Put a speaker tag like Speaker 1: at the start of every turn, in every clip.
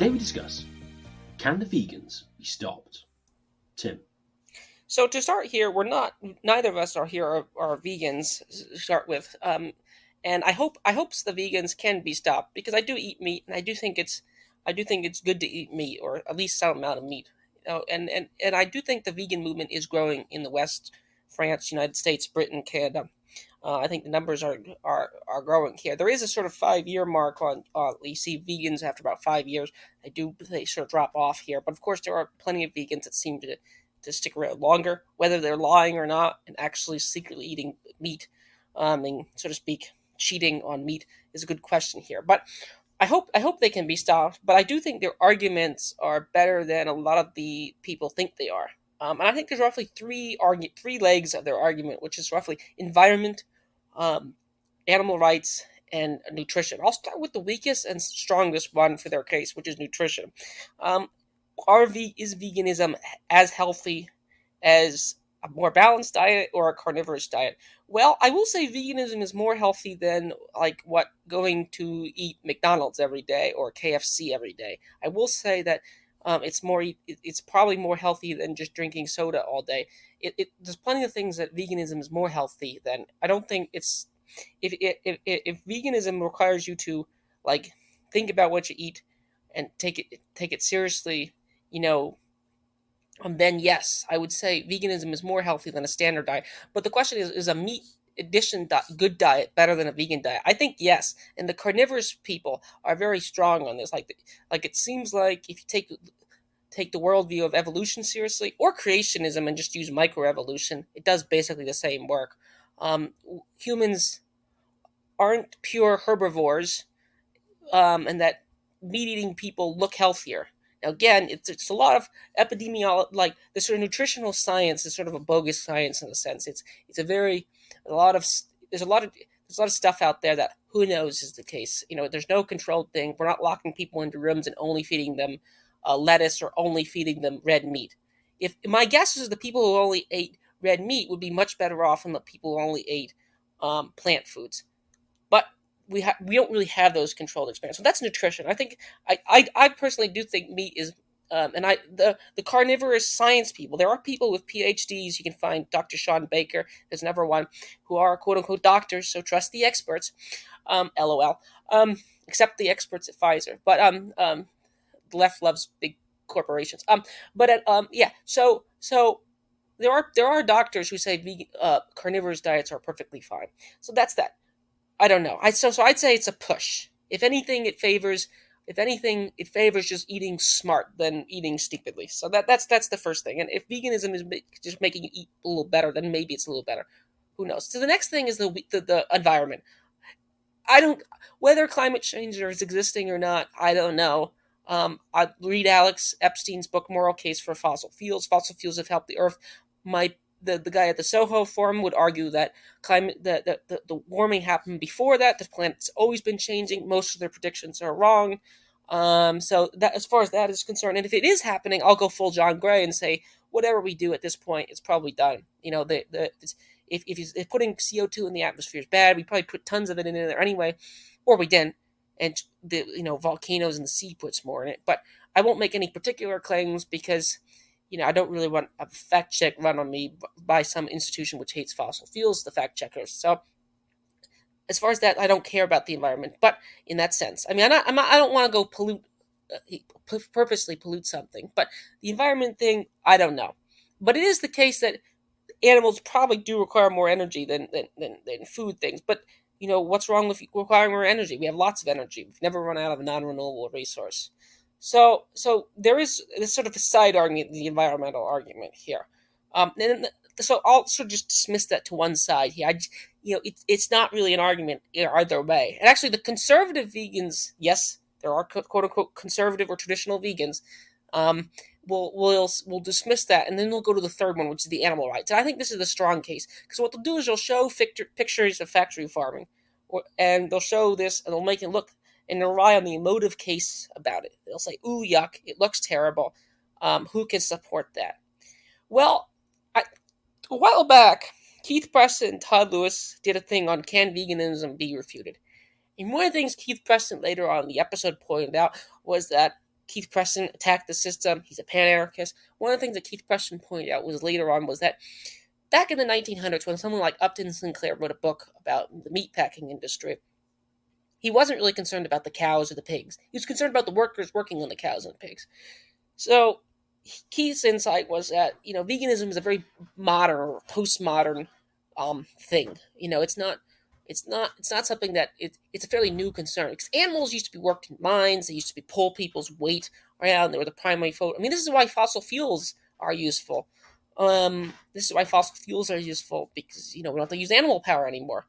Speaker 1: Today we discuss, can the vegans be stopped? Tim.
Speaker 2: So to start here, neither of us are here are vegans to start with, and I hope the vegans can be stopped because I do eat meat and I do think it's good to eat meat or at least some amount of meat. And I do think the vegan movement is growing in the West, France, United States, Britain, Canada. I think the numbers are growing here. There is a sort of 5 year mark on you see vegans after about 5 years. They sort of drop off here, but of course there are plenty of vegans that seem to stick around longer, whether they're lying or not, and actually secretly eating meat, and so to speak, cheating on meat is a good question here. But I hope they can be stopped. But I do think their arguments are better than a lot of the people think they are. And I think there's roughly three legs of their argument, which is roughly environment, um, animal rights, and nutrition. I'll start with the weakest and strongest one for their case, which is nutrition. Um, is veganism as healthy as a more balanced diet or a carnivorous diet? Well, I will say veganism is more healthy than like what going to eat McDonald's every day or KFC every day. I will say that it's probably more healthy than just drinking soda all day. There's plenty of things that veganism is more healthy than. I don't think it's if veganism requires you to like think about what you eat and take it seriously, you know, then yes, I would say veganism is more healthy than a standard diet. But the question is a meat good diet better than a vegan diet? I think yes, and the carnivorous people are very strong on this. Like it seems like if you take the worldview of evolution seriously or creationism and just use microevolution, it does basically the same work. Humans aren't pure herbivores, and that meat eating people look healthier. Now, again, it's a lot of epidemiology, like the sort of nutritional science is sort of a bogus science in a sense. It's a very a lot of there's a lot of stuff out there that who knows is the case. There's no controlled thing. We're not locking people into rooms and only feeding them lettuce or only feeding them red meat. If my guess is the people who only ate red meat would be much better off than the people who only ate plant foods. But we don't really have those controlled experiments. So that's nutrition. I think I personally do think meat is and the carnivorous science people. There are people with PhDs. You can find Dr. Sean Baker. There's never one who are quote unquote doctors. So trust the experts. LOL. Except the experts at Pfizer. But the left loves big corporations. Yeah. So there are doctors who say carnivorous diets are perfectly fine. So that's that. I don't know. I'd say it's a push. If anything, it favors just eating smart than eating stupidly. So that's the first thing. And if veganism is just making you eat a little better, then maybe it's a little better. Who knows? So the next thing is the environment. I don't Whether climate change is existing or not. I don't know. I read Alex Epstein's book "Moral Case for Fossil Fuels." Fossil fuels have helped the Earth. The guy at the Soho Forum would argue that the warming happened before that. The planet's always been changing. Most of their predictions are wrong. So that, as far as that is concerned, and if it is happening, I'll go full John Gray and say whatever we do at this point, it's probably done. If putting CO2 in the atmosphere is bad, we probably put tons of it in there anyway, or we didn't, and the volcanoes and the sea puts more in it. But I won't make any particular claims because I don't really want a fact check run on me by some institution which hates fossil fuels, the fact checkers. So as far as that, I don't care about the environment. But in that sense, I mean, I don't want to go purposely pollute something. But the environment thing, I don't know. But it is the case that animals probably do require more energy than food things. But what's wrong with requiring more energy? We have lots of energy. We've never run out of a non-renewable resource. So there is this sort of a side argument, the environmental argument here. So I'll sort of just dismiss that to one side here. It's not really an argument either way. And actually, the conservative vegans, yes, there are quote unquote conservative or traditional vegans. We'll dismiss that, and then we'll go to the third one, which is the animal rights. And I think this is the strong case because what they'll do is they'll show pictures of factory farming, and they'll show this, and they'll make it look. And they'll rely on the emotive case about it. They'll say, ooh, yuck, it looks terrible. Who can support that? Well, a while back, Keith Preston and Todd Lewis did a thing on can veganism be refuted? And one of the things Keith Preston later on in the episode pointed out was that Keith Preston attacked the system. He's a pan-anarchist. One of the things that Keith Preston pointed out was later on was that back in the 1900s, when someone like Upton Sinclair wrote a book about the meatpacking industry, he wasn't really concerned about the cows or the pigs. He was concerned about the workers working on the cows and the pigs. So Keith's insight was that veganism is a very modern or postmodern thing. It's not something that it's a fairly new concern. Because animals used to be worked in mines. They used to be pull people's weight around. They were the primary food. I mean, this is why fossil fuels are useful. This is why fossil fuels are useful because we don't have to use animal power anymore.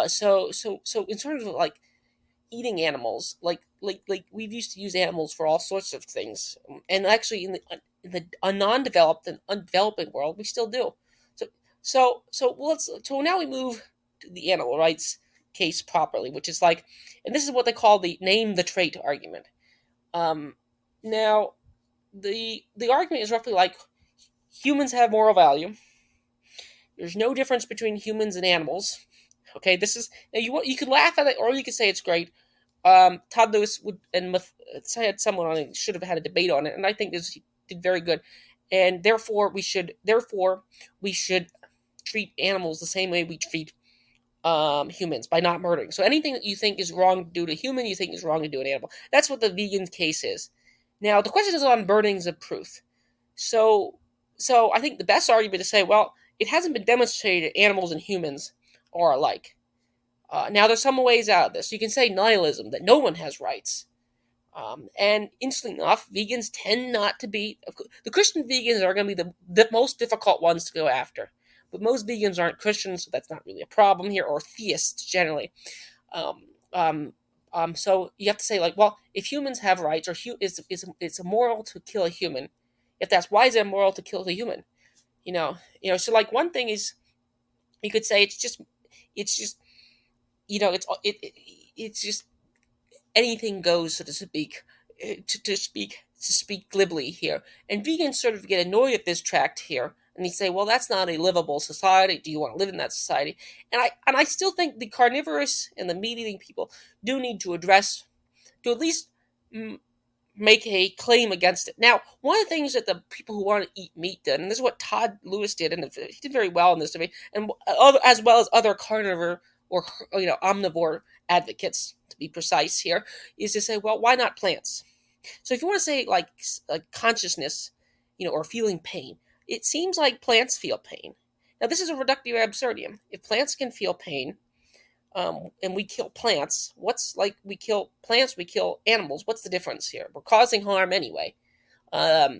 Speaker 2: So in terms of like eating animals, like we've used to use animals for all sorts of things, and actually in the non-developed and undeveloping world, we still do. So now we move to the animal rights case properly, which is like, and this is what they call the name the trait argument. Now, the argument is roughly like humans have moral value. There's no difference between humans and animals. Okay, this is now you could laugh at it or you could say it's great. Todd Lewis had someone on it, should have had a debate on it, and I think he did very good. And therefore we should treat animals the same way we treat humans by not murdering. So anything that you think is wrong to do to a human, you think is wrong to do to an animal. That's what the vegan case is. Now the question is on burnings of proof. So I think the best argument is to say, well, it hasn't been demonstrated that animals and humans are alike. Now, there's some ways out of this. You can say nihilism, that no one has rights. And interestingly enough, vegans tend not to be... The Christian vegans are going to be the most difficult ones to go after. But most vegans aren't Christians, so that's not really a problem here, or theists, generally. So you have to say, like, well, if humans have rights, or it's immoral to kill a human, if that's why is it immoral to kill a human? So like one thing is, you could say it's just it's just anything goes, so to speak, to speak glibly here. And vegans sort of get annoyed at this tract here, and they say, well, that's not a livable society. Do you want to live in that society? And I still think the carnivorous and the meat-eating people do need to at least make a claim against it. Now, one of the things that the people who want to eat meat did, and this is what Todd Lewis did, and he did very well in this debate, and as well as other carnivore or omnivore advocates, to be precise here, is to say, well, why not plants? So if you want to say like consciousness, or feeling pain, it seems like plants feel pain. Now, this is a reductio absurdum. If plants can feel pain, and we kill plants, we kill plants, we kill animals, what's the difference here? We're causing harm anyway. So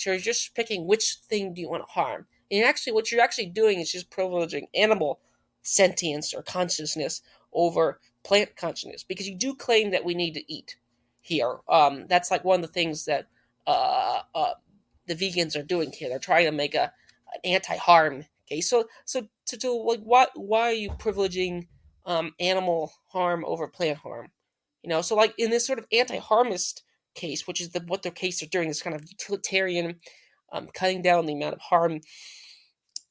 Speaker 2: you're just picking which thing do you want to harm. And actually, what you're actually doing is just privileging animal sentience or consciousness over plant consciousness, because you do claim that we need to eat here. That's like one of the things that the vegans are doing here. They're trying to make an anti-harm case. So like, why are you privileging animal harm over plant harm? So like in this sort of anti-harmist case, which is what their case they're doing, this kind of utilitarian, cutting down the amount of harm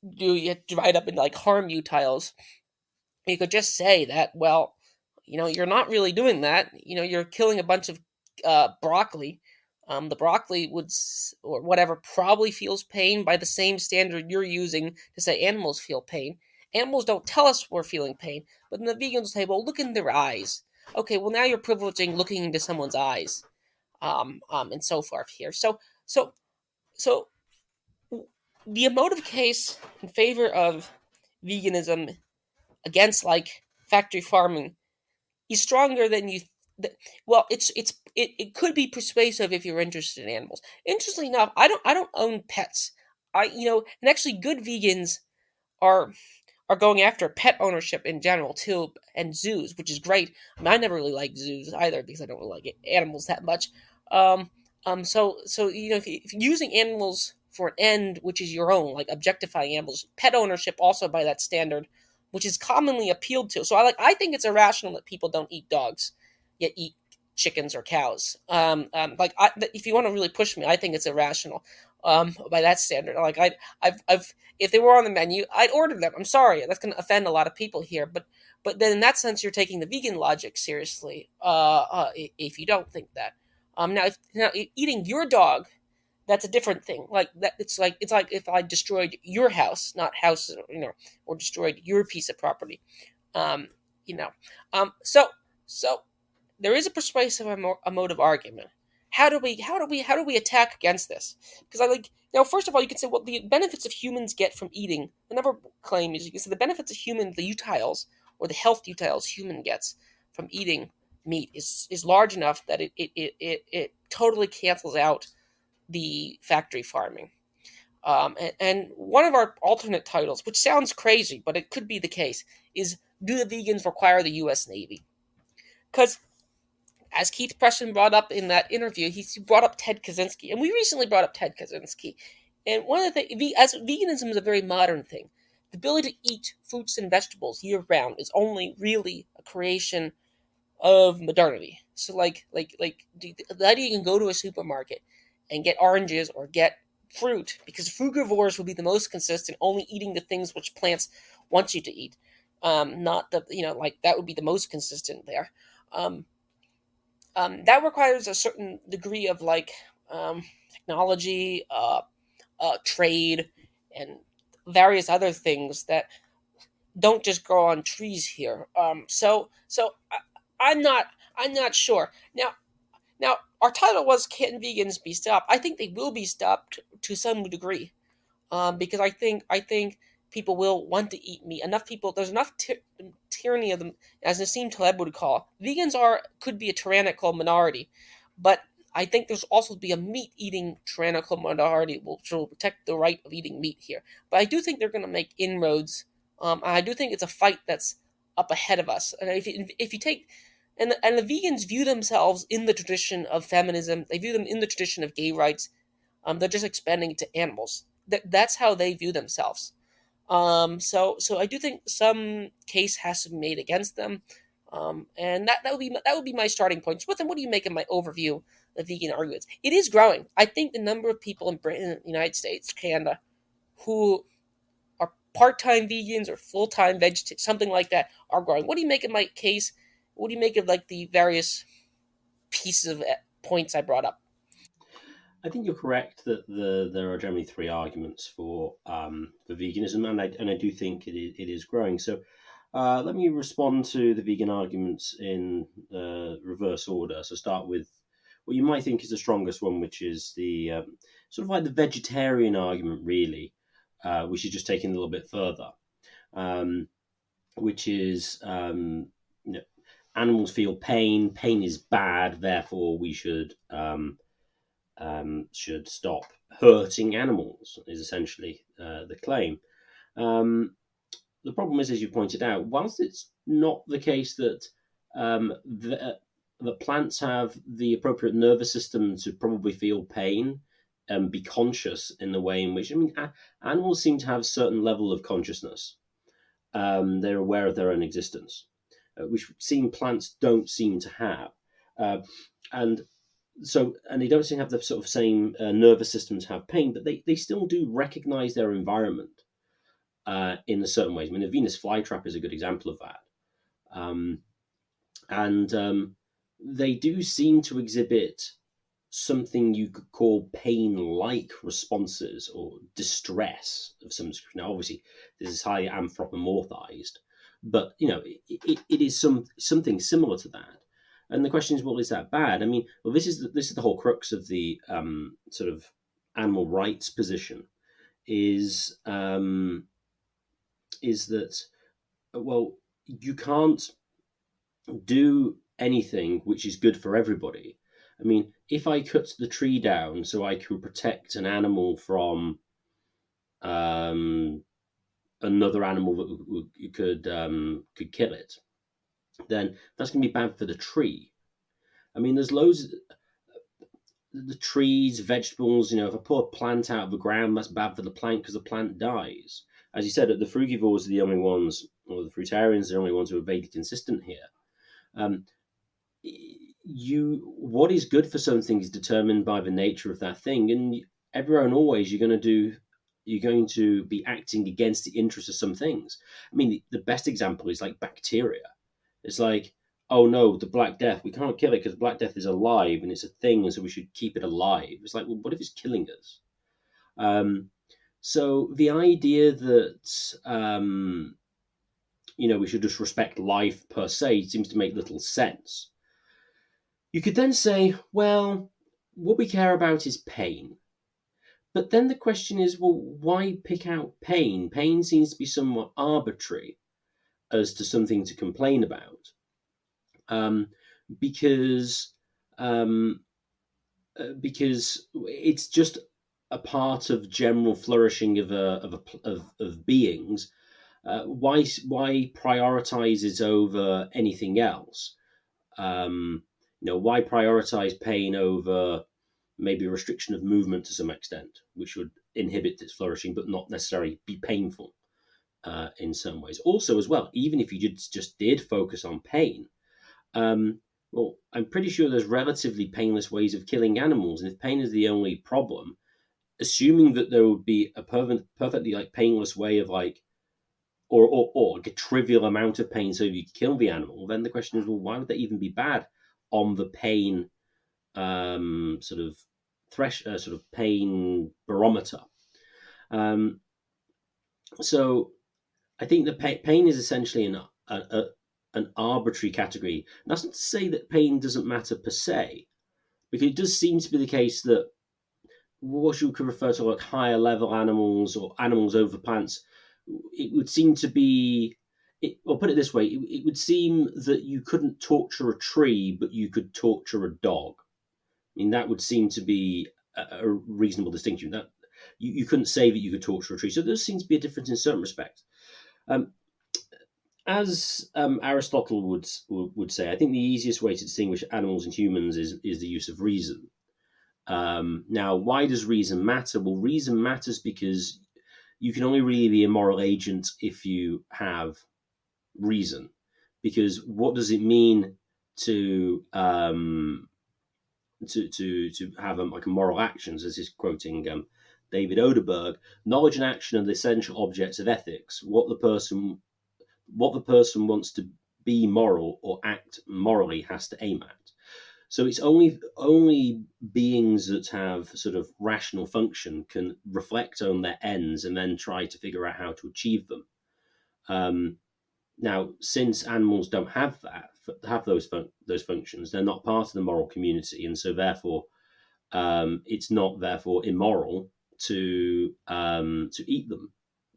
Speaker 2: you divide up into like harm utiles. You could just say that, well, you're not really doing that. You're killing a bunch of broccoli. The broccoli or whatever probably feels pain by the same standard you're using to say animals feel pain. Animals don't tell us we're feeling pain, but then the vegans say, well, look in their eyes. Okay, well, now you're privileging looking into someone's eyes, and so forth here. So the emotive case in favor of veganism against like factory farming is stronger than you. Well, it could be persuasive if you're interested in animals. Interestingly enough, I don't own pets. And actually, good vegans are going after pet ownership in general too, and zoos, which is great. I never really liked zoos either because I don't really like animals that much. So if you're using animals for an end which is your own, like objectifying animals, pet ownership also by that standard, which is commonly appealed to. So I think it's irrational that people don't eat dogs, yet eat chickens or cows. If you want to really push me, I think it's irrational by that standard. Like I've if they were on the menu, I'd order them. I'm sorry, that's going to offend a lot of people here, but then in that sense, you're taking the vegan logic seriously. If you don't think that. Now eating your dog, that's a different thing. Like that, it's like if I destroyed your house, not house, or destroyed your piece of property. Um, you know, so so there is a persuasive emotive argument. How do we attack against this? Because I like now, first of all, you can say, well, the benefits of humans get from eating. Another claim is you can say the benefits of human the utiles or the health utiles human gets from eating meat is large enough that it totally cancels out the factory farming. And one of our alternate titles, which sounds crazy, but it could be the case, is do the vegans require the U.S. Navy? Because as Keith Preston brought up in that interview, he brought up Ted Kaczynski, and we recently brought up Ted Kaczynski. And one of the things, as veganism is a very modern thing, the ability to eat fruits and vegetables year round is only really a creation of modernity. So, the idea you can go to a supermarket and get oranges or get fruit, because frugivores will be the most consistent, only eating the things which plants want you to eat. Not the that would be the most consistent there. Um, that requires a certain degree of technology, trade, and various other things that don't just grow on trees here. I'm not sure. Now our title was "Can Vegans Be Stopped?" I think they will be stopped to some degree, because I think people will want to eat meat. Enough people, there's enough tyranny of them, as Nassim Taleb would call. Vegans could be a tyrannical minority, but I think there's also be a meat eating tyrannical minority which will protect the right of eating meat here. But I do think they're going to make inroads. I do think it's a fight that's up ahead of us. And if you take and the vegans view themselves in the tradition of feminism. They view them in the tradition of gay rights. They're just expanding it to animals. That's how they view themselves. So I do think some case has to be made against them, and that would be my starting point. So, what do you make of my overview of vegan arguments? It is growing. I think the number of people in Britain, the United States, Canada, who are part-time vegans or full-time vegetarians, something like that, are growing. What do you make of my case? What do you make of the various pieces of points I brought up?
Speaker 1: I think you're correct that there are generally three arguments for veganism, and I do think it is growing. So let me respond to the vegan arguments in reverse order. So start with what you might think is the strongest one, which is the sort of like the vegetarian argument, really, which is just taken a little bit further, um, which is you know, animals feel pain. Pain is bad, therefore we should stop hurting animals. Is essentially the claim. Um, the problem is, as you pointed out, whilst it's not the case that the plants have the appropriate nervous system to probably feel pain and be conscious in the way in which, animals seem to have a certain level of consciousness. They're aware of their own existence, which plants don't seem to have. And and they don't seem to have the sort of same nervous system to have pain, but they still do recognize their environment in a certain ways. I mean, the Venus flytrap is a good example of that. Um, and they do seem to exhibit something you could call pain-like responses or distress of some description. Now, obviously, this is highly anthropomorphized, but it is something similar to that. And the question is, well, is that bad? I mean, well, this is the whole crux of the sort of animal rights position. Is that, well, you can't do anything which is good for everybody. I mean, if I cut the tree down so I can protect an animal from um, another animal that could kill it, then that's going to be bad for the tree. I mean, there's loads of the trees, vegetables. If I pull a plant out of the ground, that's bad for the plant because the plant dies. As you said, the frugivores are the only ones, or the fruitarians are the only ones who are vaguely consistent here. Um, what is good for something is determined by the nature of that thing, and everywhere and always you're going to be acting against the interests of some things. I mean, the best example is like bacteria. It's like, oh no, the Black Death, we can't kill it because Black Death is alive and it's a thing, and so we should keep it alive. It's like, well, what if it's killing us? So the idea that we should just respect life per se seems to make little sense. You could then say, well, what we care about is pain. But then the question is, well, why pick out pain? Pain seems to be somewhat arbitrary as to something to complain about, um, because um, because it's just a part of general flourishing of beings. Why prioritize it over anything else? Why prioritize pain over maybe restriction of movement to some extent, which would inhibit its flourishing, but not necessarily be painful in some ways. Also, as well, even if you just did focus on pain, well, I'm pretty sure there's relatively painless ways of killing animals, and if pain is the only problem, assuming that there would be a perfectly like painless way of like, or like a trivial amount of pain so you kill the animal, then the question is, well, why would that even be bad on the pain sort of pain barometer? So I think that pain is essentially an arbitrary category. And that's not to say that pain doesn't matter per se, because it does seem to be the case that what you could refer to like higher level animals or animals over plants, it would seem to be, or put it this way, it would seem that you couldn't torture a tree, but you could torture a dog. I mean, that would seem to be a reasonable distinction. That you couldn't say that you could torture a tree. So there seems to be a difference in certain respects. As Aristotle would say, I think the easiest way to distinguish animals and humans is the use of reason. Now, why does reason matter? Well, reason matters because you can only really be a moral agent if you have reason. Because what does it mean to have like moral actions? As is quoting David Oderberg, knowledge and action are the essential objects of ethics. What the person wants to be moral or act morally has to aim at. So it's only beings that have sort of rational function can reflect on their ends and then try to figure out how to achieve them. Now, since animals don't have those functions, they're not part of the moral community, and so therefore, it's not therefore immoral to eat them,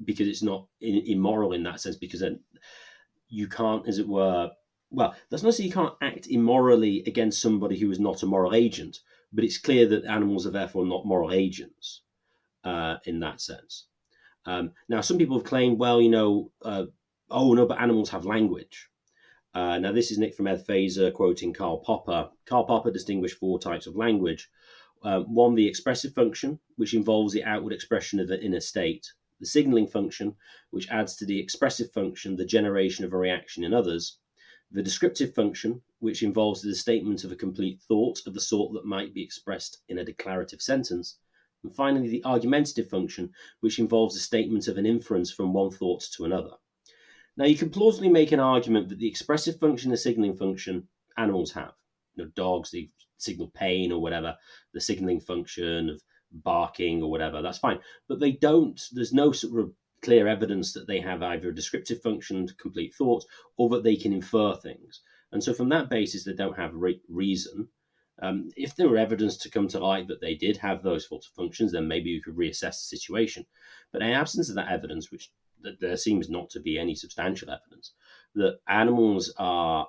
Speaker 1: because it's not immoral in that sense, because then you can't, as it were, well, that's not to say you can't act immorally against somebody who is not a moral agent, but it's clear that animals are therefore not moral agents in that sense. Now, some people have claimed, well, oh no, but animals have language. Now, this is Nick from Ed Fazer quoting Karl Popper. Karl Popper distinguished 4 types of language. One, the expressive function, which involves the outward expression of the inner state. The signaling function, which adds to the expressive function the generation of a reaction in others. The descriptive function, which involves the statement of a complete thought of the sort that might be expressed in a declarative sentence. And finally, the argumentative function, which involves the statement of an inference from one thought to another. Now, you can plausibly make an argument that the expressive function and the signaling function animals have. Dogs, they signal pain or whatever, the signaling function of barking or whatever, that's fine. But they don't, there's no sort of clear evidence that they have either a descriptive function, complete thought, or that they can infer things. And so from that basis, they don't have reason. If there were evidence to come to light that they did have those sorts of functions, then maybe you could reassess the situation. But in absence of that evidence, which there seems not to be any substantial evidence, that animals are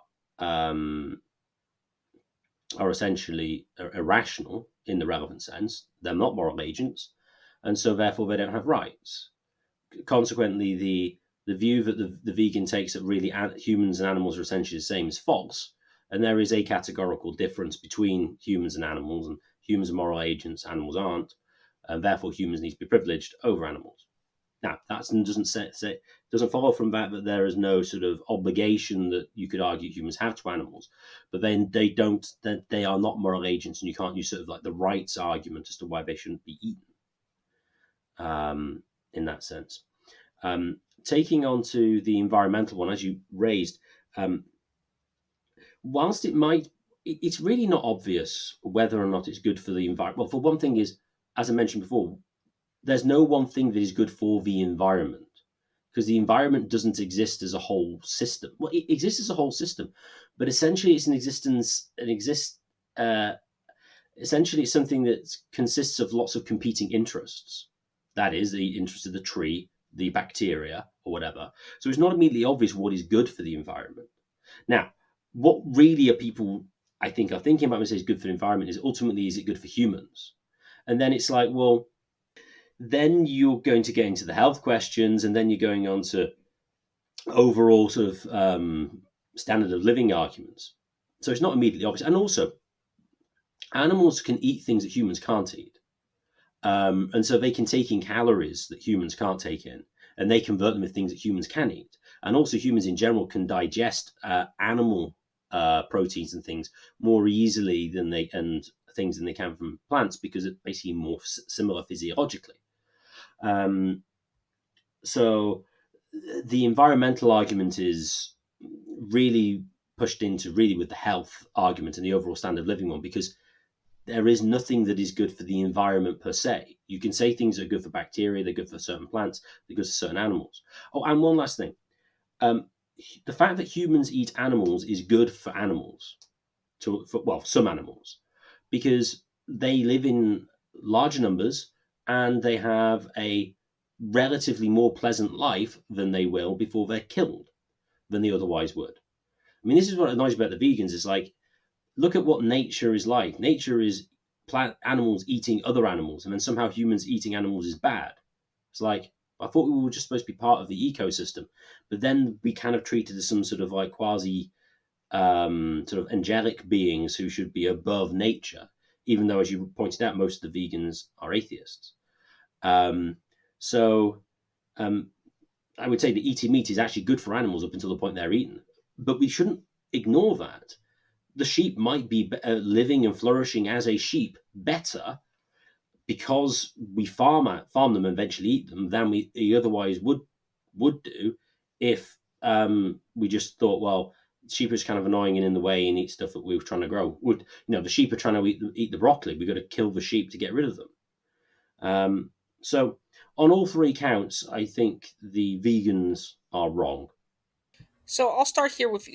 Speaker 1: essentially irrational in the relevant sense. They're not moral agents, and so therefore they don't have rights. Consequently, the view that the vegan takes that really humans and animals are essentially the same is false, and there is a categorical difference between humans and animals, and humans are moral agents, animals aren't, and therefore humans need to be privileged over animals. Now, that doesn't follow from that there is no sort of obligation that you could argue humans have to animals, but then they are not moral agents, and you can't use sort of like the rights argument as to why they shouldn't be eaten. In that sense, taking on to the environmental one, as you raised, whilst it's really not obvious whether or not it's good for the environment. Well, for one thing is, as I mentioned before, there's no one thing that is good for the environment, because the environment doesn't exist as a whole system. Well, it exists as a whole system, but essentially it's uh, essentially it's something that consists of lots of competing interests. That is the interest of the tree, the bacteria, or whatever. So it's not immediately obvious what is good for the environment. Now, what really are people, I think, are thinking about when they say it's good for the environment is ultimately, is it good for humans? And then it's like, well, then you're going to get into the health questions, and then you're going on to overall sort of standard of living arguments. So it's not immediately obvious. And also, animals can eat things that humans can't eat. And so they can take in calories that humans can't take in, and they convert them into things that humans can eat. And also, humans in general can digest animal proteins and things more easily than they can from plants, because it's basically more similar physiologically. So the environmental argument is really pushed into really with the health argument and the overall standard of living one, because there is nothing that is good for the environment per se. You can say things are good for bacteria, they're good for certain plants, they're good for certain animals. Oh, and one last thing. The fact that humans eat animals is good for animals, well, some animals, because they live in large numbers and they have a relatively more pleasant life than they will before they're killed than they otherwise would. I mean, this is what annoys me about the vegans is like, look at what nature is like. Nature is plant animals eating other animals, and then somehow humans eating animals is bad. It's like, I thought we were just supposed to be part of the ecosystem, but then we kind of treated as some sort of like quasi sort of angelic beings who should be above nature, even though, as you pointed out, most of the vegans are atheists. Um, so um, I would say that eating meat is actually good for animals up until the point they're eaten, but we shouldn't ignore that. The sheep might be living and flourishing as a sheep better because we farm them and eventually eat them than we otherwise would do if we just thought, well, sheep is kind of annoying and in the way and eat stuff that we were trying to grow. The sheep are trying to eat the broccoli. We've got to kill the sheep to get rid of them. So on all three counts, I think the vegans are wrong.
Speaker 2: So I'll start here with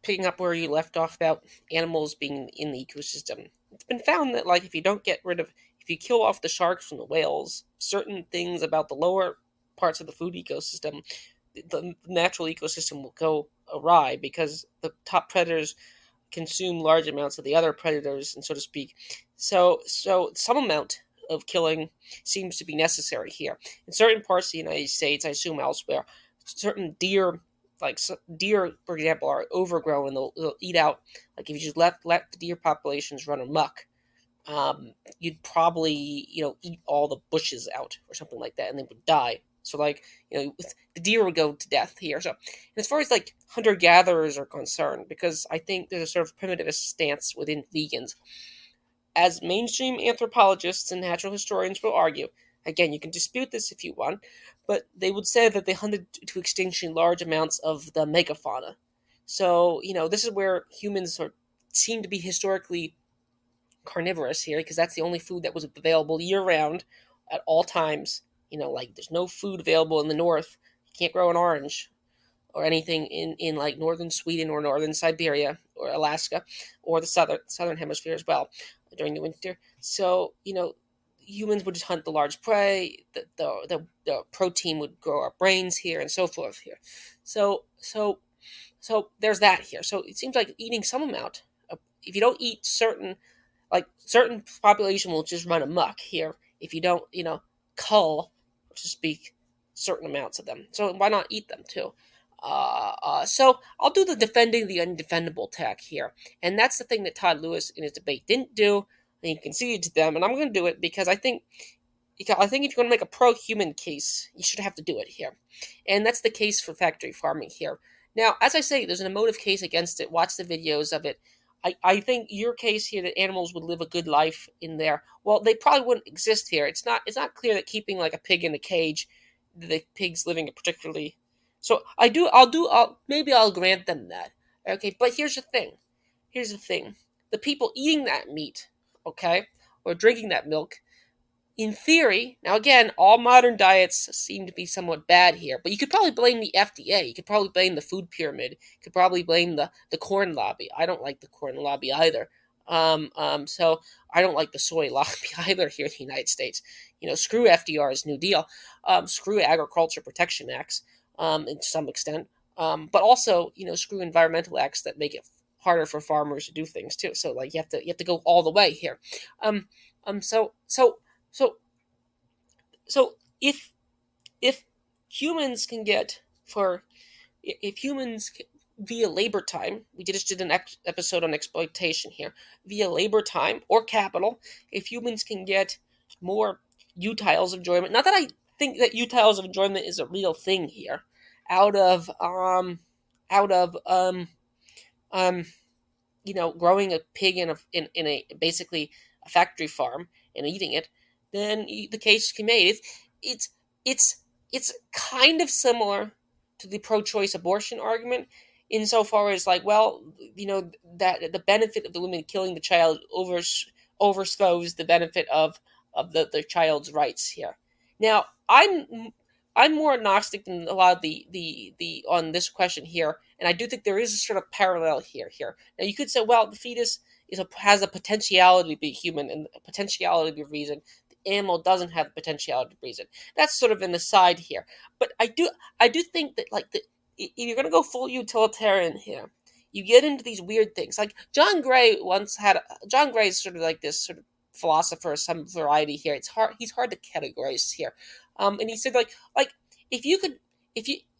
Speaker 2: picking up where you left off about animals being in the ecosystem. It's been found that like if you kill off the sharks and the whales, certain things about the lower parts of the food ecosystem, the natural ecosystem will go awry because the top predators consume large amounts of the other predators, and so to speak. So some amount of killing seems to be necessary here. In certain parts of the United States, I assume elsewhere, certain deer, deer, for example, are overgrown and they'll eat out. Like if you just let the deer populations run amok, you'd probably eat all the bushes out or something like that, and they would die. So the deer would go to death here. So as far as like hunter gatherers are concerned, because I think there's a sort of primitivist stance within vegans, as mainstream anthropologists and natural historians will argue. Again, you can dispute this if you want, but they would say that they hunted to extinction large amounts of the megafauna. So this is where humans seem to be historically carnivorous here, because that's the only food that was available year round at all times. Like there's no food available in the north. You can't grow an orange or anything in like northern Sweden or northern Siberia or Alaska or the southern hemisphere as well during the winter. So humans would just hunt the large prey. The protein would grow our brains here and so forth here. So there's that here. So it seems like eating some amount. If you don't eat certain population will just run amok here if you don't, cull, to speak, certain amounts of them. So why not eat them too? So I'll do the defending the undefendable tack here, and that's the thing that Todd Lewis in his debate didn't do, and he conceded to them, and I'm going to do it because I think if you want to make a pro-human case, you should have to do it here, and that's the case for factory farming here. Now, as I say, there's an emotive case against it. Watch the videos of it. I think your case here that animals would live a good life in there. Well, they probably wouldn't exist here. It's not clear that keeping like a pig in a cage, the pig's living a particularly. So maybe I'll grant them that. Okay, but here's the thing. here's the thing: the people eating that meat, okay, or drinking that milk, in theory, now again, all modern diets seem to be somewhat bad here, but you could probably blame the FDA. You could probably blame the food pyramid. You could probably blame the corn lobby. I don't like the corn lobby either. So I don't like the soy lobby either here in the United States. Screw FDR's New Deal. Screw Agriculture Protection Acts, to some extent. But also, screw environmental acts that make it harder for farmers to do things too. So like you have to go all the way here. Um, so so so if humans can get for if humans via labor time, we just did an episode on exploitation here, via labor time or capital, if humans can get more utiles of enjoyment, not that I think that utiles of enjoyment is a real thing here, out of um growing a pig in a basically a factory farm and eating it, then the case can be made. It's it's it's kind of similar to the pro-choice abortion argument, insofar as like, well, that the benefit of the woman killing the child overthrows the benefit of the child's rights here. Now, I'm more agnostic than a lot of the on this question here, and I do think there is a sort of parallel here. Now, you could say, well, the fetus has a potentiality to be human and a potentiality to be reason. The animal doesn't have the potentiality to reason. That's sort of an aside here, but I do think that like if you're going to go full utilitarian here, you get into these weird things. Like John Gray John Gray is sort of like this sort of philosopher of some variety here. He's hard to categorize here. And he said like if you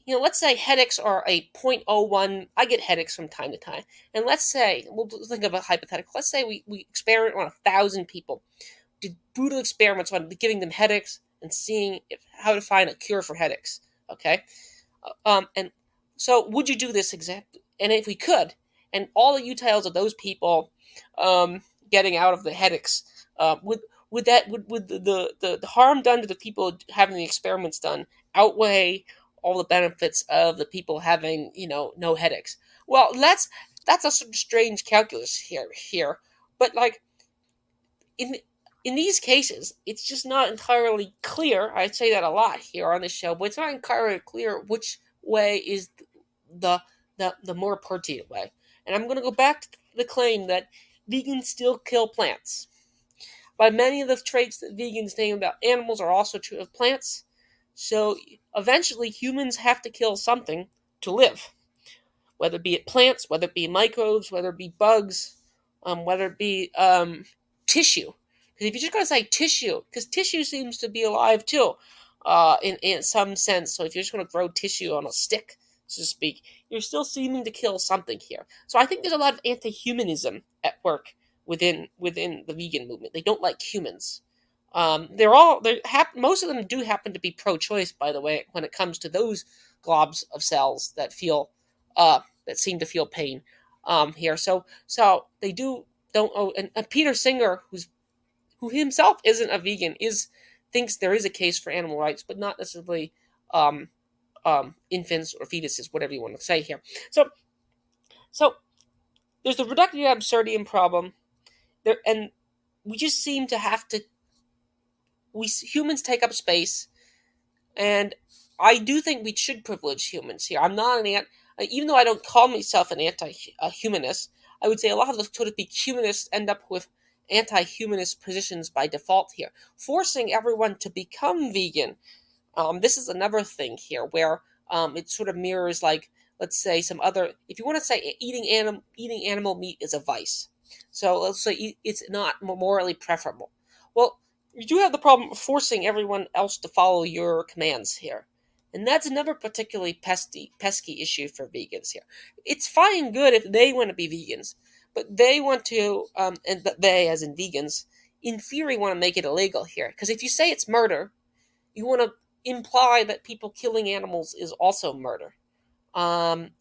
Speaker 2: let's say headaches are a 0.01. I get headaches from time to time, and let's say we'll think of a hypothetical. Let's say we experiment on 1,000 people, did brutal experiments on giving them headaches and seeing how to find a cure for headaches. Okay, and so would you do this exactly? And if we could, and all the utiles of those people getting out of the headaches, would the harm done to the people having the experiments done outweigh all the benefits of the people having no headaches? Well, that's a sort of strange calculus here, but like in in these cases, it's just not entirely clear. I say that a lot here on this show, but it's not entirely clear which way is the the more pertinent way. And I'm going to go back to the claim that vegans still kill plants. But many of the traits that vegans name about animals are also true of plants. So eventually, humans have to kill something to live, whether it be plants, whether it be microbes, whether it be bugs, whether it be tissue. Because if you're just going to say tissue, because tissue seems to be alive too, in some sense. So if you're just going to grow tissue on a stick, so to speak, you're still seeming to kill something here. So I think there's a lot of anti-humanism at work within the vegan movement. They don't like humans. Most of them do happen to be pro-choice, by the way, when it comes to those globs of cells that seem to feel pain here. So they don't. Oh, and Peter Singer, who himself isn't a vegan, thinks there is a case for animal rights, but not necessarily infants or fetuses, whatever you want to say here. So there's the reductio absurdum problem there, and we just seem to have to. Humans take up space, and I do think we should privilege humans here. I'm not even though I don't call myself an anti-humanist, I would say a lot of the so to speak humanists end up with anti-humanist positions by default here, forcing everyone to become vegan. This is another thing here where it sort of mirrors, like, let's say some other. If you want to say eating animal meat is a vice, so let's say it's not morally preferable. Well, you do have the problem of forcing everyone else to follow your commands here. And that's another particularly pesky issue for vegans here. It's fine and good if they want to be vegans, but they want to, and they, as in vegans, in theory want to make it illegal here. Because if you say it's murder, you want to imply that people killing animals is also murder, and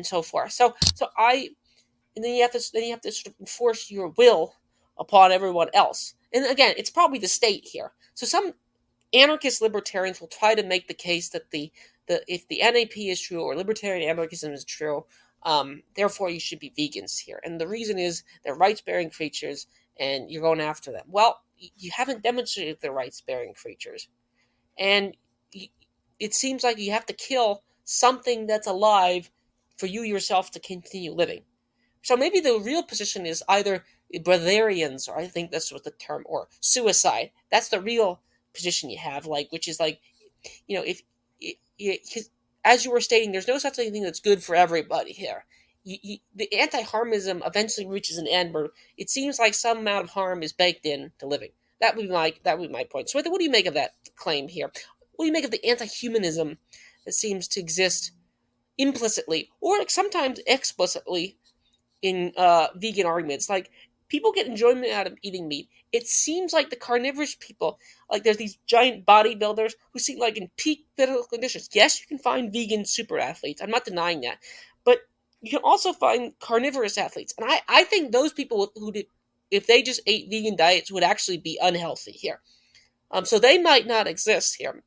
Speaker 2: so forth. And then you have to sort of enforce your will upon everyone else. And again, it's probably the state here. So some anarchist libertarians will try to make the case that if the NAP is true or libertarian anarchism is true, Therefore, you should be vegans here. And the reason is they're rights bearing creatures and you're going after them. Well, you haven't demonstrated they're rights bearing creatures. And it seems like you have to kill something that's alive for you yourself to continue living. So maybe the real position is either breatharians, or I think that's what the term, or suicide. That's the real position you have, like, which is like, if because as you were stating, there's no such thing that's good for everybody here. The anti-harmism eventually reaches an end where it seems like some amount of harm is baked in to living. That would be my point. So, what do you make of that claim here? What do you make of the anti-humanism that seems to exist implicitly or sometimes explicitly in vegan arguments? Like, people get enjoyment out of eating meat. It seems like the carnivorous people, like there's these giant bodybuilders who seem like in peak physical conditions. Yes, you can find vegan super athletes. I'm not denying that, but you can also find carnivorous athletes, and I think those people who did, if they just ate vegan diets, would actually be unhealthy here. So they might not exist here.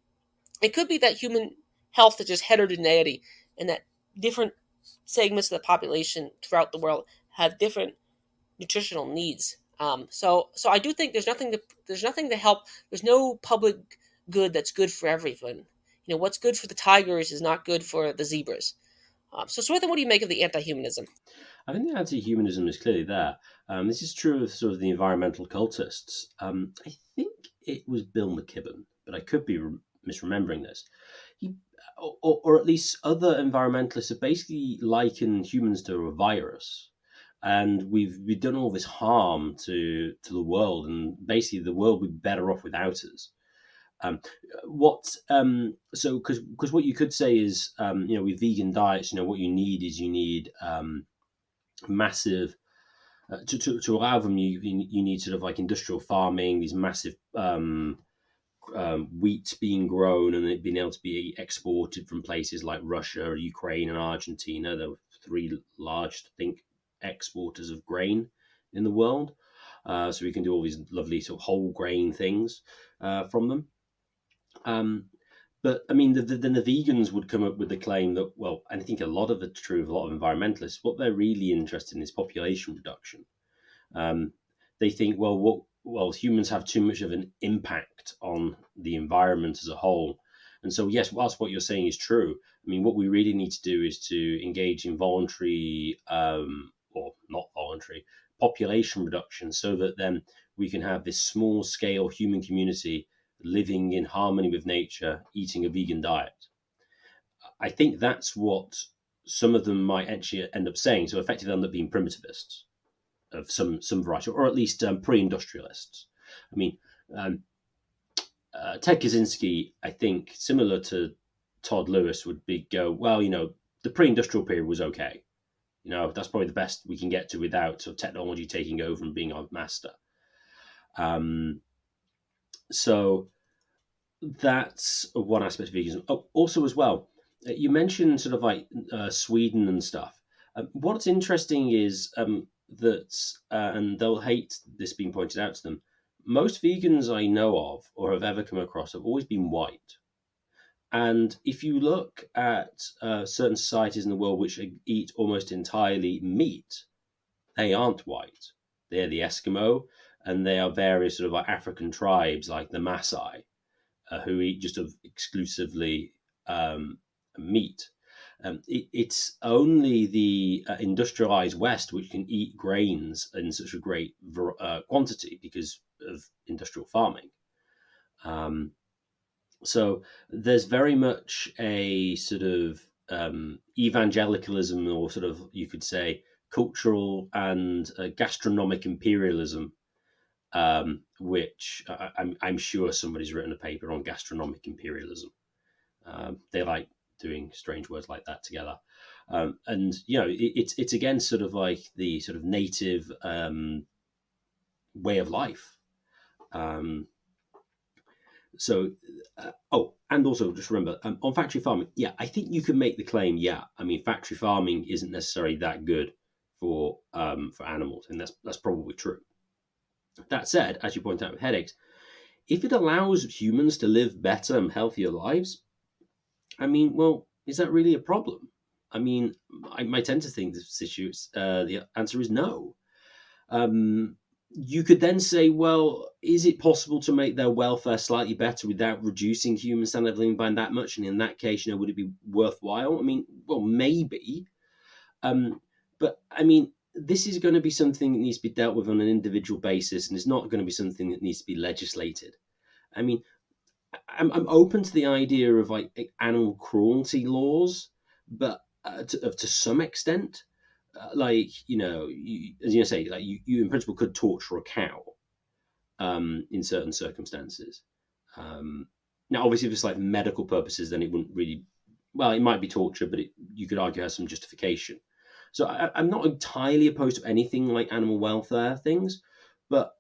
Speaker 2: It could be that human health is just heterogeneity, and that different segments of the population throughout the world have different nutritional needs. So I do think there's nothing to help. There's no public good that's good for everyone. What's good for the tigers is not good for the zebras. So Swetha, what do you make of the anti-humanism?
Speaker 1: I think the anti-humanism is clearly there. This is true of sort of the environmental cultists. I think it was Bill McKibben, but I could be misremembering this. He, or at least other environmentalists have basically likened humans to a virus, and we've done all this harm to the world, and basically the world would be better off without us. Um, what so because what you could say is with vegan diets, what you need is massive to allow them. You need sort of like industrial farming, these massive wheat being grown and it being able to be exported from places like Russia, Ukraine, and Argentina. There were three large, I think, exporters of grain in the world. So we can do all these lovely sort of whole grain things from them. But I mean, then the vegans would come up with the claim that, well, and I think a lot of it's true of a lot of environmentalists, what they're really interested in is population reduction. Um, they think, well, humans have too much of an impact on the environment as a whole. And so, yes, whilst what you're saying is true, I mean, what we really need to do is to engage in voluntary or not voluntary population reduction so that then we can have this small scale human community living in harmony with nature, eating a vegan diet. I think that's what some of them might actually end up saying. So effectively end up being primitivists of some variety, or at least pre-industrialists. I mean, Ted Kaczynski, I think, similar to Todd Lewis, would go, well, the pre-industrial period was okay. That's probably the best we can get to without sort of technology taking over and being our master. So that's one aspect of veganism. Oh, also, as well, you mentioned sort of like Sweden and stuff. What's interesting is that, and they'll hate this being pointed out to them, most vegans I know of or have ever come across have always been white. And if you look at certain societies in the world which eat almost entirely meat, they aren't white. They're the Eskimo, and they are various sort of like African tribes like the Maasai, who eat just exclusively meat. It's only the industrialized West which can eat grains in such a great quantity because of industrial farming. So there's very much a sort of evangelicalism, or sort of, you could say, cultural and gastronomic imperialism, which I'm sure somebody's written a paper on gastronomic imperialism. They like doing strange words like that together. And, it's again sort of like the sort of native way of life. And also just remember, on factory farming, I think you can make the claim, I mean, factory farming isn't necessarily that good for animals, and that's probably true. That said, as you point out with headaches, if it allows humans to live better and healthier lives, I mean, well, is that really a problem? I mean, I might tend to think this issue. The answer is no. Um, you could then say, well, is it possible to make their welfare slightly better without reducing human standard of living by that much? And in that case, would it be worthwhile? I mean, well, maybe. Um, but I mean, this is going to be something that needs to be dealt with on an individual basis, and it's not going to be something that needs to be legislated. I mean, I'm open to the idea of like animal cruelty laws, but to some extent, like as you say, like you in principle could torture a cow in certain circumstances. Now, obviously, if it's like medical purposes, then it wouldn't really. Well, it might be torture, but you could argue has some justification. So I'm not entirely opposed to anything like animal welfare things, but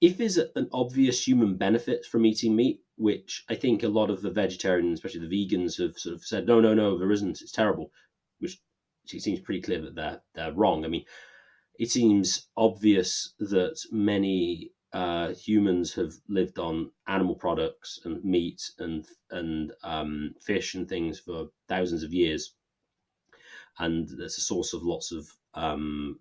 Speaker 1: if there's an obvious human benefit from eating meat, which I think a lot of the vegetarians, especially the vegans, have sort of said, no, no, no, there isn't. It's terrible, which it seems pretty clear that they're wrong. I mean, it seems obvious that many humans have lived on animal products and meat and fish and things for thousands of years, and that's a source of lots of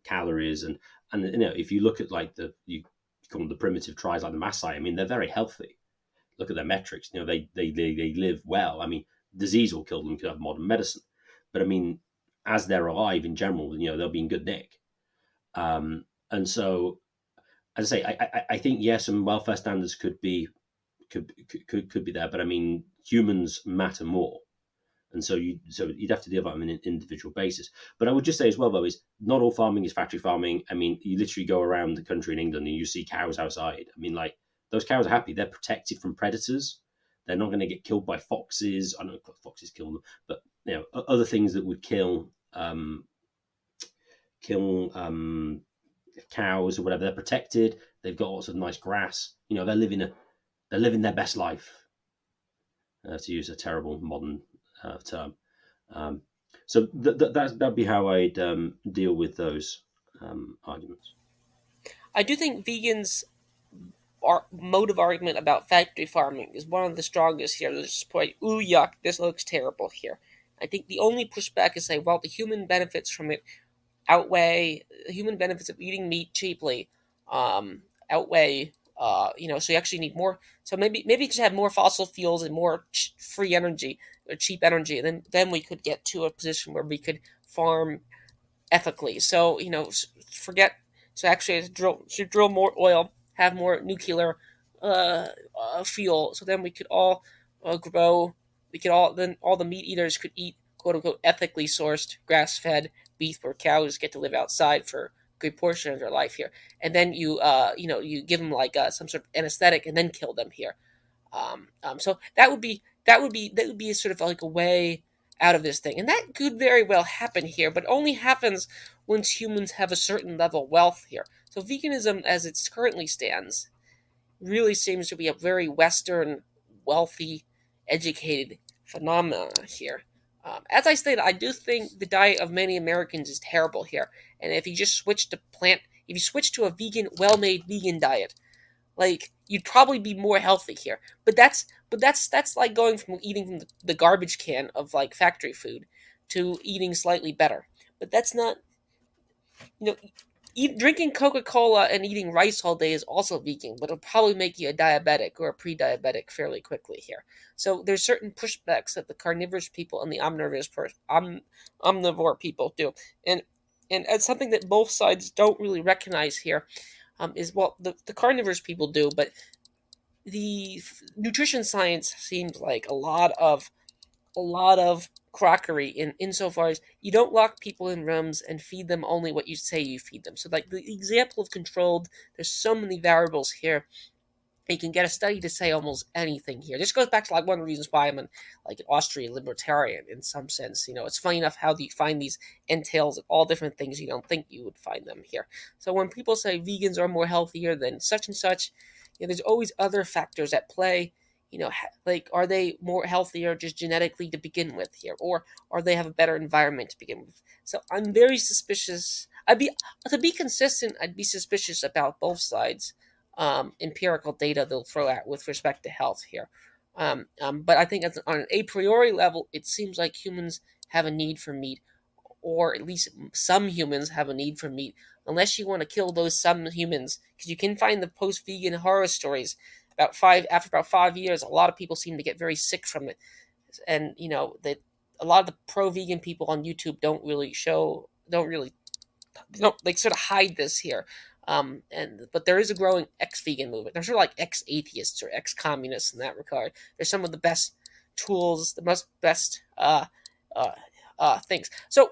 Speaker 1: calories. And if you look at like you call them the primitive tribes like the Maasai, I mean, they're very healthy. Look at their metrics. They live well. I mean, disease will kill them because of modern medicine, but I mean, as they're alive in general, they'll be in good nick. And so, as I say, I think yes, some welfare standards could be there, but I mean, humans matter more, and so you'd have to deal with that on an individual basis. But I would just say as well, though, is not all farming is factory farming. I mean, you literally go around the country in England and you see cows outside. I mean, like those cows are happy; they're protected from predators. They're not going to get killed by foxes. I don't know if foxes kill them, but other things that would kill cows or whatever. They're protected. They've got lots of nice grass. They're living their best life, to use a terrible modern term. Um, so that'd be how I'd deal with those arguments.
Speaker 2: I do think vegans' mode of argument about factory farming is one of the strongest here. There's just point, ooh, yuck, this looks terrible here. I think the only pushback is say, well, the human benefits from it outweigh the human benefits of eating meat cheaply, outweigh so you actually need more. So maybe just have more fossil fuels and more free energy or cheap energy, and then we could get to a position where we could farm ethically. So forget. So actually, should drill more oil, have more nuclear fuel. So then we could all grow. We could all the meat eaters could eat quote unquote ethically sourced grass fed beef, where cows get to live outside for a good portion of their life here. And then you give them like some sort of anesthetic and then kill them here. So that would be sort of like a way out of this thing, and that could very well happen here, but only happens once humans have a certain level of wealth here. So veganism, as it currently stands, really seems to be a very Western, wealthy, educated phenomenon here. As I stated, I do think the diet of many Americans is terrible here, and if you just if you switch to a vegan, well-made vegan diet, like you'd probably be more healthy here. But that's like going from eating from the garbage can of like factory food to eating slightly better. But that's not you know drinking Coca-Cola and eating rice all day is also vegan, but it'll probably make you a diabetic or a pre-diabetic fairly quickly here. So there's certain pushbacks that the carnivorous people and the omnivore people do, and it's something that both sides don't really recognize here. Is well the carnivorous people do, but the nutrition science seems like a lot of crockery in insofar as you don't lock people in rooms and feed them only what you say you feed them. So like the example of controlled, there's so many variables here. You can get a study to say almost anything here. This goes back to like one of the reasons why I'm an Austrian libertarian in some sense. It's funny enough how you find these entails of all different things you don't think you would find them here. So when people say vegans are more healthier than such and such, there's always other factors at play. Like are they more healthier just genetically to begin with here, or they have a better environment to begin with? So I'm very suspicious. To be consistent, I'd be suspicious about both sides empirical data they'll throw out with respect to health here. But I think on an a priori level, it seems like humans have a need for meat, or at least some humans have a need for meat, unless you want to kill those some humans, because you can find the post-vegan horror stories. After about 5 years, a lot of people seem to get very sick from it, and that a lot of the pro-vegan people on YouTube don't like sort of hide this here. But there is a growing ex-vegan movement. They're sort of like ex-atheists or ex-communists in that regard. They're some of the best tools, the most best uh, things. So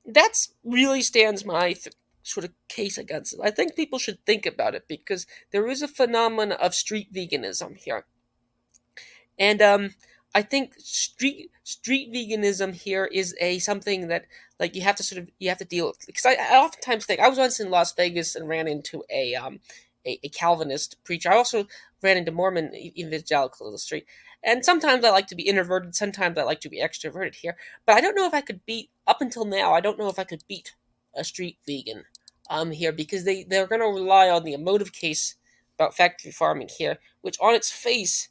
Speaker 2: that's really stands my sort of case against it. I think people should think about it, because there is a phenomenon of street veganism here, and I think street veganism here is a something that, like, you have to deal with, because I oftentimes think I was once in Las Vegas and ran into a Calvinist preacher. I also ran into Mormon evangelicals on the street, and sometimes I like to be introverted, sometimes I like to be extroverted here. But I don't know if I could beat up until now. I don't know if I could beat a street vegan here, because they're going to rely on the emotive case about factory farming here, which on its face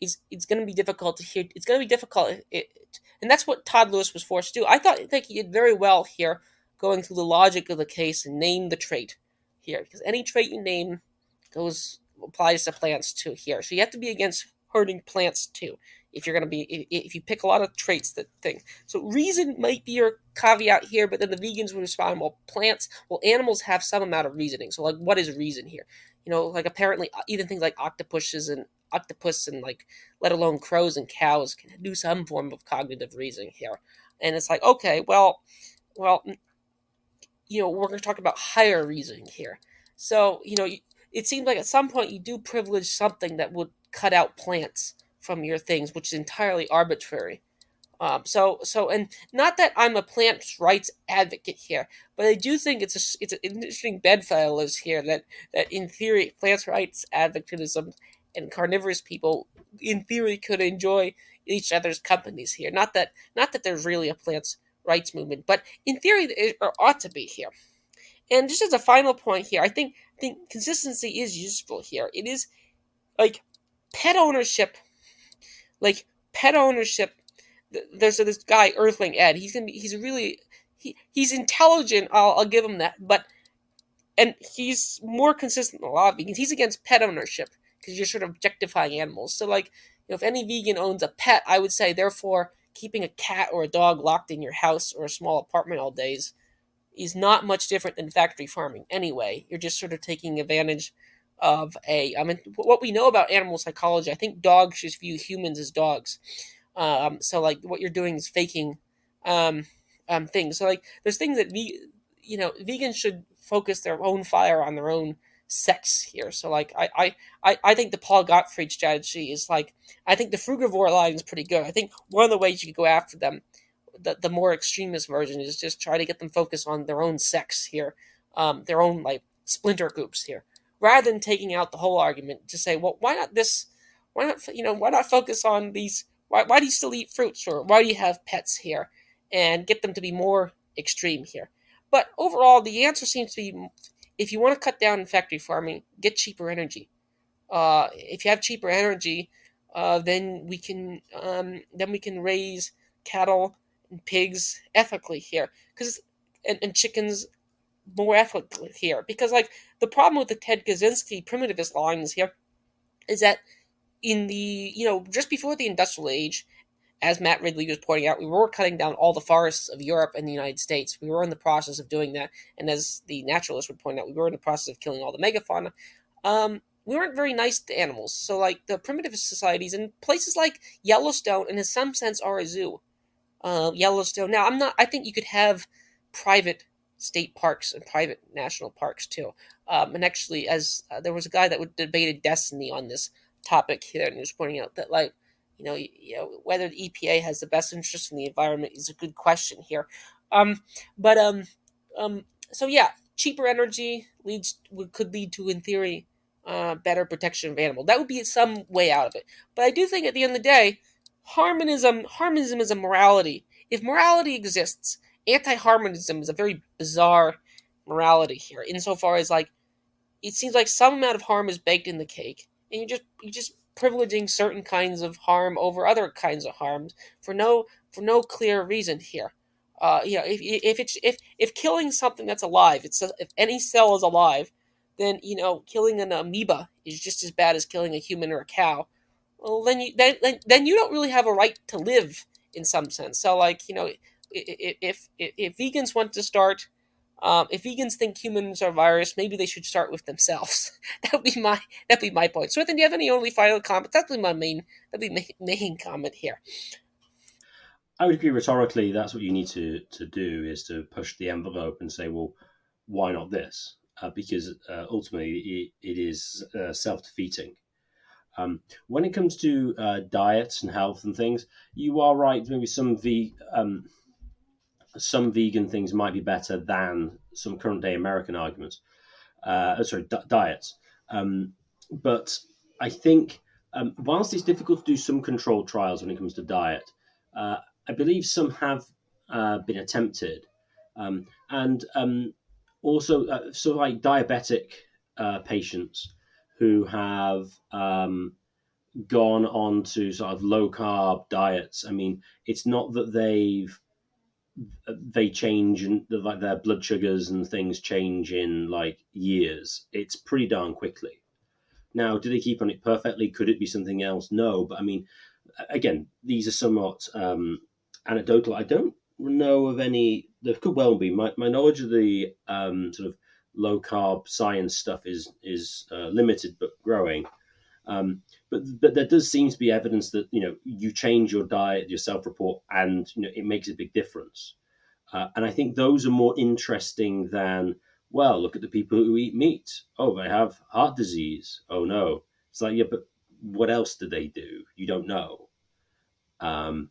Speaker 2: it's going to be difficult to hear. It's going to be difficult, and that's what Todd Lewis was forced to do. I think he did very well here, going through the logic of the case and name the trait here, because any trait you name goes applies to plants too here. So you have to be against hurting plants too. If you're going to be, if you pick a lot of traits that thing. So reason might be your caveat here, but then the vegans would respond, well, animals have some amount of reasoning. So, like, what is reason here? Like, apparently even things like octopus and, like, let alone crows and cows, can do some form of cognitive reasoning here. And it's like, okay, well, we're going to talk about higher reasoning here. So, it seems like at some point you do privilege something that would cut out plants from your things, which is entirely arbitrary. And not that I'm a plants rights advocate here, but I do think it's an interesting bedfellow is here, that in theory plants rights advocatism and carnivorous people in theory could enjoy each other's companies here. Not that there's really a plants rights movement, but in theory there ought to be here. And just as a final point here, I think consistency is useful here. It is like pet ownership, like pet ownership. There's this guy Earthling Ed. He's intelligent. I'll give him that, and he's more consistent than a lot of vegans. He's against pet ownership because you're sort of objectifying animals. So, like, if any vegan owns a pet, I would say, therefore, keeping a cat or a dog locked in your house or a small apartment all days is not much different than factory farming anyway. You're just sort of taking advantage of what we know about animal psychology. I think dogs just view humans as dogs. So, like, what you're doing is faking um, things. So, like, there's things that vegans should focus their own fire on their own sex here. So, like, I think the Paul Gottfried strategy is, like, I think the frugivore line is pretty good. I think one of the ways you could go after them, the more extremist version, is just try to get them focused on their own sex here, their own, like, splinter groups here, rather than taking out the whole argument. To say, well, why not this? Why not focus on these? Why do you still eat fruits, or why do you have pets here, and get them to be more extreme here? But overall, the answer seems to be, if you want to cut down on factory farming, get cheaper energy. If you have cheaper energy, then we can raise cattle and pigs ethically here, and chickens more ethically here. Because, like, the problem with the Ted Kaczynski primitivist lines here is that in the just before the industrial age, as Matt Ridley was pointing out, we were cutting down all the forests of Europe and the United States. We were in the process of doing that, and as the naturalist would point out, we were in the process of killing all the megafauna. We weren't very nice to animals. So, like, the primitivist societies in places like Yellowstone, and in some sense are a zoo. Yellowstone. Now, I think you could have private state parks and private national parks too. And actually, as there was a guy that debated Destiny on this topic here, and he was pointing out that, like, whether the EPA has the best interest in the environment is a good question here. But so yeah, cheaper energy could lead to, in theory, better protection of animals. That would be some way out of it. But I do think at the end of the day, harmonism is a morality. If morality exists, anti-harmonism is a very bizarre morality here, insofar as, like, it seems like some amount of harm is baked in the cake, and you're just privileging certain kinds of harm over other kinds of harms for no for no clear reason here. If killing something that's alive, if any cell is alive, then killing an amoeba is just as bad as killing a human or a cow. Well, then you don't really have a right to live in some sense. So, like, if vegans want to start, if vegans think humans are virus, maybe they should start with themselves. That'd be my point. So, do you have any only final comments? That'd be my main comment here.
Speaker 1: I would agree rhetorically that's what you need to do, is to push the envelope and say, well, why not this? Because ultimately it is self-defeating. When it comes to diets and health and things, you are right. Maybe some vegan things might be better than some current day American arguments. Diets. But I think whilst it's difficult to do some controlled trials when it comes to diet, I believe some have been attempted. And also, sort of like diabetic patients who have gone on to sort of low carb diets. I mean, it's not that they change and like their blood sugars and things change in like years. It's pretty darn quickly. Now, do they keep on it perfectly? Could it be something else? No, but I mean, again, these are somewhat anecdotal. I don't know of any. There could well be. My knowledge of the sort of low carb science stuff is limited but growing. But there does seem to be evidence that you change your diet, your self-report, and it makes a big difference. And I think those are more interesting than, well, look at the people who eat meat. Oh, they have heart disease. Oh no, it's like, yeah, but what else do they do? You don't know. And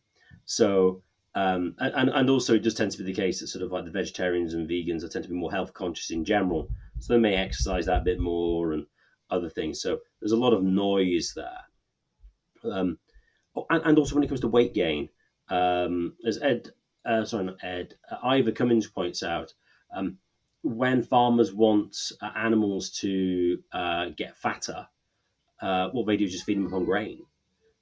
Speaker 1: also it does tend to be the case that sort of like the vegetarians and vegans tend to be more health conscious in general, so they may exercise that a bit more and other things. So there's a lot of noise there. And also when it comes to weight gain, as Ivor Cummins points out, when farmers want animals to get fatter, what they do is just feed them upon grain.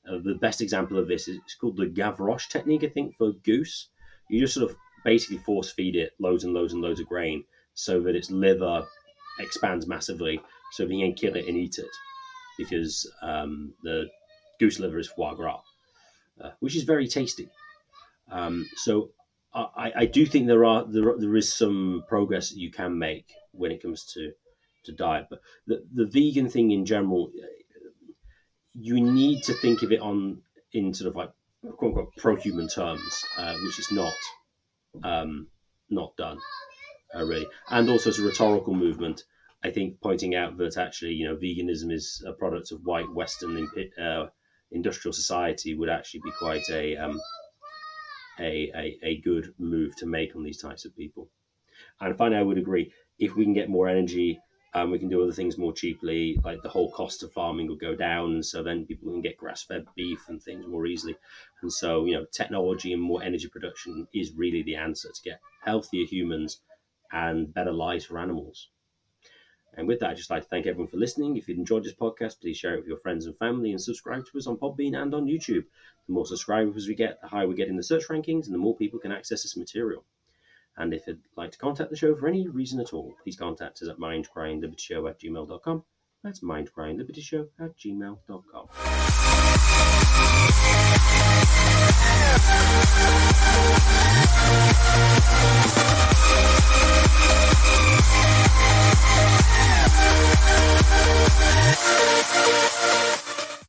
Speaker 1: The best example of this is it's called the Gavroche technique, I think, for goose. You just sort of basically force feed it loads and loads and loads of grain so that its liver expands massively, so you can kill it and eat it, because the goose liver is foie gras, which is very tasty. So I do think there is some progress that you can make when it comes to diet, but the vegan thing in general, you need to think of it in sort of like quote unquote pro-human terms, which is not done really. And also as a rhetorical movement, I think pointing out that actually veganism is a product of white Western industrial society would actually be quite a good move to make on these types of people. And finally, I would agree, if we can get more energy, we can do other things more cheaply, like the whole cost of farming will go down, so then people can get grass-fed beef and things more easily. And so technology and more energy production is really the answer to get healthier humans and better lives for animals. And with that, I'd just like to thank everyone for listening. If you've enjoyed this podcast, please share it with your friends and family, and subscribe to us on Podbean and on YouTube. The more subscribers we get, the higher we get in the search rankings, and the more people can access this material. And if you'd like to contact the show for any reason at all, please contact us at mindcrimelibertyshow@gmail.com. That's mindcrimelibertyshow@gmail.com.